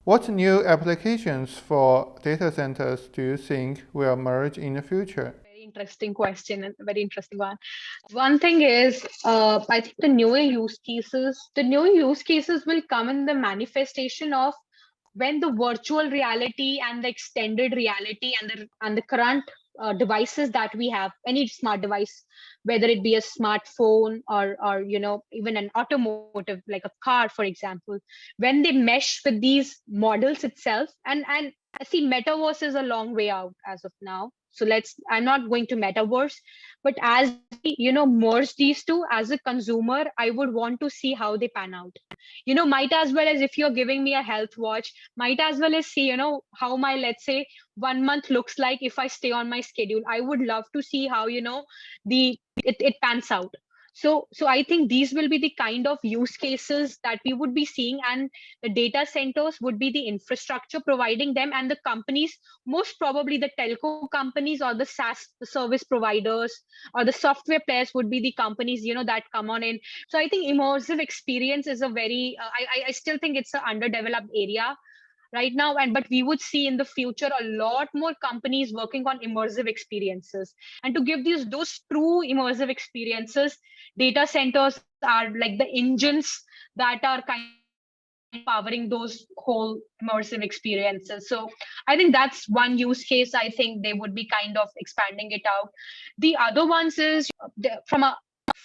What new applications for data centers do you think will emerge in the future? Very interesting question and very interesting one. One thing is, I think the newer use cases will come in the manifestation of when the virtual reality and the extended reality and the current devices that we have, any smart device, whether it be a smartphone or even an automotive like a car, for example, when they mesh with these models itself, and I see metaverse is a long way out as of now. So I'm not going to metaverse, but as we, merge these two as a consumer, I would want to see how they pan out. Might as well as if you're giving me a health watch, might as well as see, how my, let's say, 1 month looks like if I stay on my schedule. I would love to see how, it pans out. So I think these will be the kind of use cases that we would be seeing, and the data centers would be the infrastructure providing them, and the companies, most probably the telco companies or the SaaS service providers or the software players would be the companies, that come on in. So I think immersive experience is a very, I still think it's an underdeveloped area right now, and but we would see in the future a lot more companies working on immersive experiences. And to give those true immersive experiences, data centers are like the engines that are kind of powering those whole immersive experiences. So I think that's one use case. I think they would be kind of expanding it out. The other ones is, from a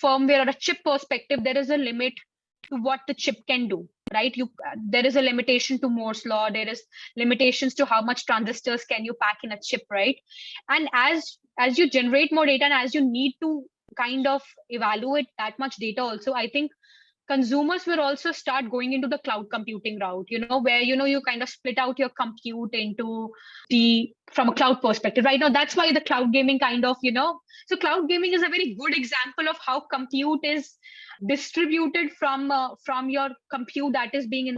firmware or a chip perspective, there is a limit to what the chip can do, right? There is a limitation to Moore's law. There is limitations to how much transistors can you pack in a chip, right? And as you generate more data and as you need to kind of evaluate that much data also, I think consumers will also start going into the cloud computing route, where you kind of split out your compute into the from a cloud perspective. Right now, that's why the cloud gaming kind of, so cloud gaming is a very good example of how compute is distributed from your compute that is being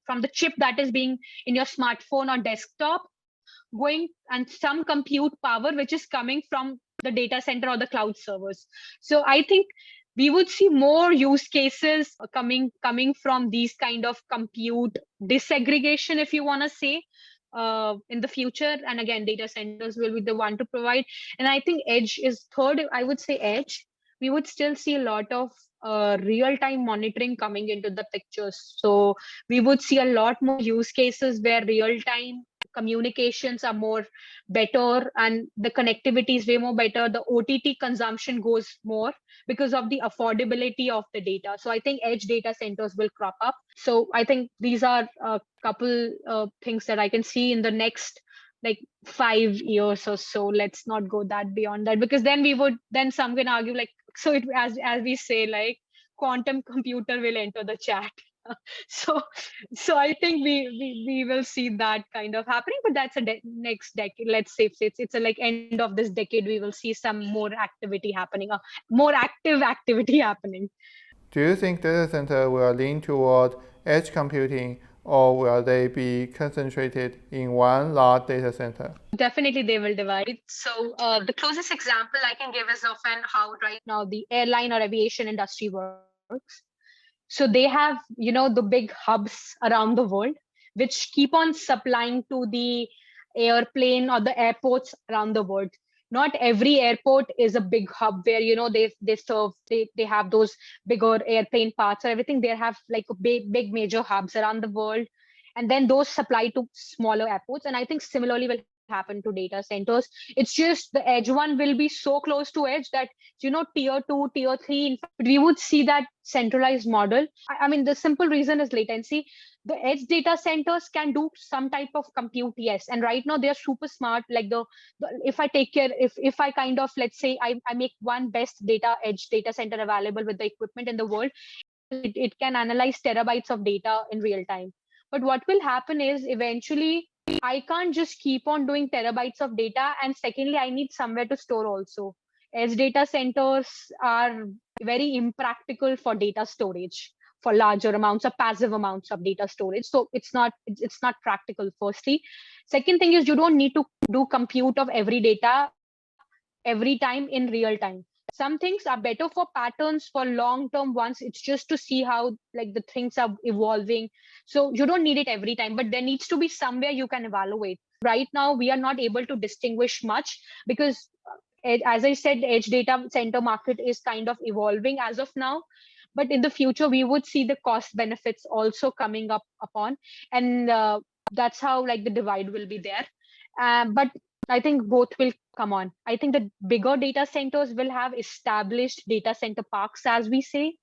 from the chip that is being in your smartphone or desktop, going, and some compute power which is coming from the data center or the cloud servers. So I think we would see more use cases coming from these kind of compute disaggregation, if you want to say, in the future. And again, data centers will be the one to provide. And I think edge is third. I would say edge. We would still see a lot of real-time monitoring coming into the pictures. So we would see a lot more use cases where real-time communications are more better and the connectivity is way more better. The OTT consumption goes more because of the affordability of the data. So I think edge data centers will crop up. So I think these are a couple things that I can see in the next like 5 years or so. Let's not go that beyond that, because then some can argue like, so it, as we say, like quantum computer will enter the chat. so so I think we will see that kind of happening, but that's next decade. Let's say it's a like end of this decade, we will see some more activity happening, more active activity happening. Do you think data center will lean toward edge computing, or will they be concentrated in one large data center? Definitely they will divide. So the closest example I can give is often how right now the airline or aviation industry works. So they have, the big hubs around the world, which keep on supplying to the airplane or the airports around the world. Not every airport is a big hub where, they have those bigger airplane parts or everything. They have like a big major hubs around the world. And then those supply to smaller airports. And I think similarly will happen to data centers. It's just the edge one will be so close to edge that, tier 2, tier 3, in fact, we would see that centralized model. I mean, the simple reason is latency. The edge data centers can do some type of compute, yes. And right now they're super smart. Like if I take care, if I kind of, let's say I make one best edge data center available with the equipment in the world, it can analyze terabytes of data in real time. But what will happen is eventually I can't just keep on doing terabytes of data. And secondly, I need somewhere to store also. Edge data centers are very impractical for data storage, for larger amounts or passive amounts of data storage. So it's not practical, firstly. Second thing is, you don't need to do compute of every data every time in real time. some things are better for patterns, for long term ones. It's just to see how like the things are evolving. So you don't need it every time, but there needs to be somewhere you can evaluate. Right now we are not able to distinguish much because as I said, the edge data center market is kind of evolving as of now. But in the future we would see the cost benefits also coming up upon, and that's how like the divide will be there. But I think both will come on. I think the bigger data centers will have established data center parks, as we say.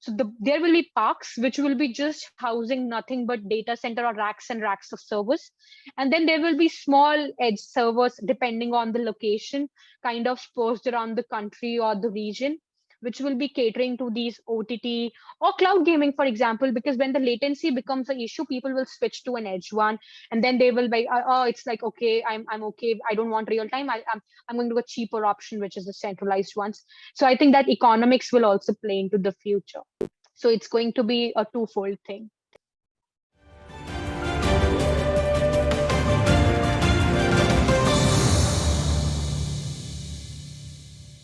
So there will be parks which will be just housing nothing but data center or racks and racks of servers. And then there will be small edge servers depending on the location, kind of dispersed around the country or the region, which will be catering to these OTT or cloud gaming, for example, because when the latency becomes an issue, people will switch to an edge one, and then they will be, oh, it's like, okay, I'm okay. I don't want real time. I'm going to a cheaper option, which is the centralized ones. So I think that economics will also play into the future. So it's going to be a twofold thing.